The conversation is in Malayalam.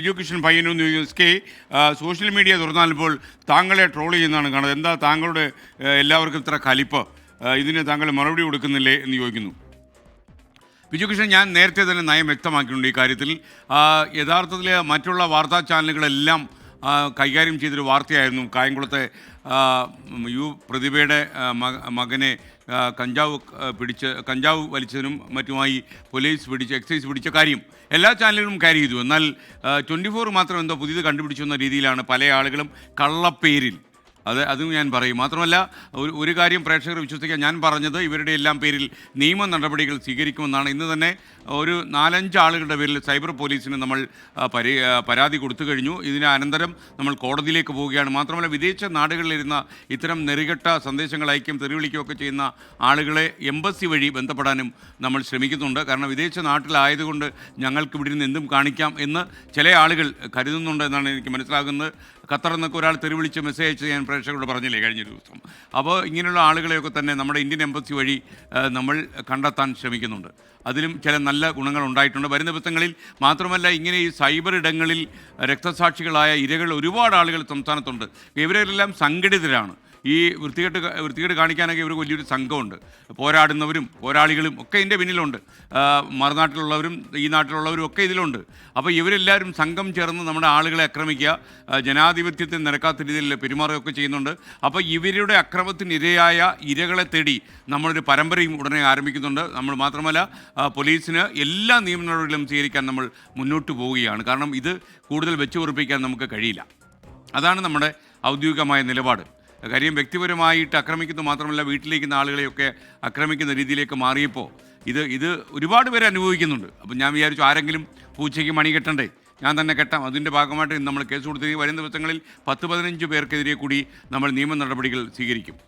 എഡ്യൂക്കേഷൻ പയ്യന്നൂർ ന്യൂസ് കെ സോഷ്യൽ മീഡിയ തുറന്നാലിപ്പോൾ താങ്കളെ ട്രോൾ ചെയ്യുന്നതാണ് കാണുന്നത്. എന്താ താങ്കളുടെ എല്ലാവർക്കും ഇത്ര കലിപ്പ്? ഇതിന് താങ്കൾ മറുപടി കൊടുക്കുന്നില്ലേ എന്ന് ചോദിക്കുന്നു. എഡ്യൂക്കേഷൻ ഞാൻ നേരത്തെ തന്നെ നയം വ്യക്തമാക്കിയിട്ടുണ്ട് ഈ കാര്യത്തിൽ. യഥാർത്ഥത്തിൽ മറ്റുള്ള വാർത്താ ചാനലുകളെല്ലാം കൈകാര്യം ചെയ്തൊരു വാർത്തയായിരുന്നു കായംകുളത്തെ പ്രതിഭയുടെ മകനെ കഞ്ചാവ് വലിച്ചതിനും മറ്റുമായി എക്സൈസ് പിടിച്ച കാര്യം എല്ലാ ചാനലുകളും ക്യാരി ചെയ്തു. എന്നാൽ 24 മാത്രം എന്തോ പുതിയത് കണ്ടുപിടിച്ചു എന്ന രീതിയിലാണ് പല ആളുകളും കള്ളപ്പേരിൽ അതും ഞാൻ പറയും. മാത്രമല്ല ഒരു കാര്യം പ്രേക്ഷകർ വിശ്വസിക്കാൻ, ഞാൻ പറഞ്ഞത് ഇവരുടെ എല്ലാം പേരിൽ നിയമ നടപടികൾ സ്വീകരിക്കുമെന്നാണ്. ഇന്ന് തന്നെ ഒരു 4-5 ആളുകളുടെ പേരിൽ സൈബർ പോലീസിന് നമ്മൾ പരാതി കൊടുത്തു കഴിഞ്ഞു. ഇതിന് അനന്തരം നമ്മൾ കോടതിയിലേക്ക് പോവുകയാണ്. മാത്രമല്ല വിദേശ നാടുകളിലിരുന്ന ഇത്തരം നെറികെട്ട സന്ദേശങ്ങൾ അയക്കും തെറിവിളിക്കുകയൊക്കെ ചെയ്യുന്ന ആളുകളെ എംബസി വഴി ബന്ധപ്പെടാനും നമ്മൾ ശ്രമിക്കുന്നുണ്ട്. കാരണം വിദേശ നാട്ടിലായതുകൊണ്ട് ഞങ്ങൾക്ക് ഇവിടെ നിന്ന് എന്തും കാണിക്കാം എന്ന് ചില ആളുകൾ കരുതുന്നുണ്ട് എന്നാണ് എനിക്ക് മനസ്സിലാകുന്നത്. ഖത്തറിൽ നിന്നൊക്കെ ഒരാൾ തെറിവിളിച്ച് മെസ്സേജ് അയച്ച് ഞാൻ പ്രേക്ഷകരോട് പറഞ്ഞില്ലേ കഴിഞ്ഞ ദിവസം. അപ്പോൾ ഇങ്ങനെയുള്ള ആളുകളെയൊക്കെ തന്നെ നമ്മുടെ ഇന്ത്യൻ എംബസി വഴി നമ്മൾ കണ്ടെത്താൻ ശ്രമിക്കുന്നുണ്ട്. അതിലും ചില നല്ല ഗുണങ്ങൾ ഉണ്ടായിട്ടുണ്ട് വരുന്ന ദിവസങ്ങളിൽ. മാത്രമല്ല ഇങ്ങനെ ഈ സൈബർ ഇടങ്ങളിൽ രക്തസാക്ഷികളായ ഇരകൾ ഒരുപാട് ആളുകൾ സംസ്ഥാനത്തുണ്ട്. ഇവരെല്ലാം സംഘടിതരാണ്. ഈ വൃത്തികേട് കാണിക്കാനൊക്കെ ഇവർക്ക് വലിയൊരു സംഘമുണ്ട്. പോരാടുന്നവരും പോരാളികളും ഒക്കെ ഇതിൻ്റെ പിന്നിലുണ്ട്. മറുനാട്ടിലുള്ളവരും ഈ നാട്ടിലുള്ളവരും ഒക്കെ ഇതിലുണ്ട്. അപ്പോൾ ഇവരെല്ലാവരും സംഘം ചേർന്ന് നമ്മുടെ ആളുകളെ ആക്രമിക്കുക, ജനാധിപത്യത്തിൽ നിരക്കാത്ത രീതിയിൽ പെരുമാറുകയൊക്കെ ചെയ്യുന്നുണ്ട്. അപ്പോൾ ഇവരുടെ അക്രമത്തിനിരയായ ഇരകളെ തേടി നമ്മളൊരു പരമ്പരയും ഉടനെ ആരംഭിക്കുന്നുണ്ട്. നമ്മൾ മാത്രമല്ല പോലീസിന് എല്ലാ നിയമ നടപടികളും സ്വീകരിക്കാൻ നമ്മൾ മുന്നോട്ട് പോവുകയാണ്. കാരണം ഇത് കൂടുതൽ വെച്ച് ഉറപ്പിക്കാൻ നമുക്ക് കഴിയില്ല. അതാണ് നമ്മുടെ ഔദ്യോഗികമായ നിലപാട്. കാര്യം വ്യക്തിപരമായിട്ട് ആക്രമിക്കുന്നത് മാത്രമല്ല വീട്ടിലേക്കുന്ന ആളുകളെയൊക്കെ ആക്രമിക്കുന്ന രീതിയിലേക്ക് മാറിയപ്പോൾ ഇത് ഒരുപാട് പേര് അനുഭവിക്കുന്നുണ്ട്. അപ്പം ഞാൻ വിചാരിച്ചു ആരെങ്കിലും പൂച്ചയ്ക്ക് മണി കെട്ടണ്ടേ, ഞാൻ തന്നെ കെട്ടാം. അതിൻ്റെ ഭാഗമായിട്ട് നമ്മൾ കേസ് കൊടുത്ത് വരുന്ന ദിവസങ്ങളിൽ 10-15 പേർക്കെതിരെ കൂടി നമ്മൾ നിയമ നടപടികൾ സ്വീകരിക്കും.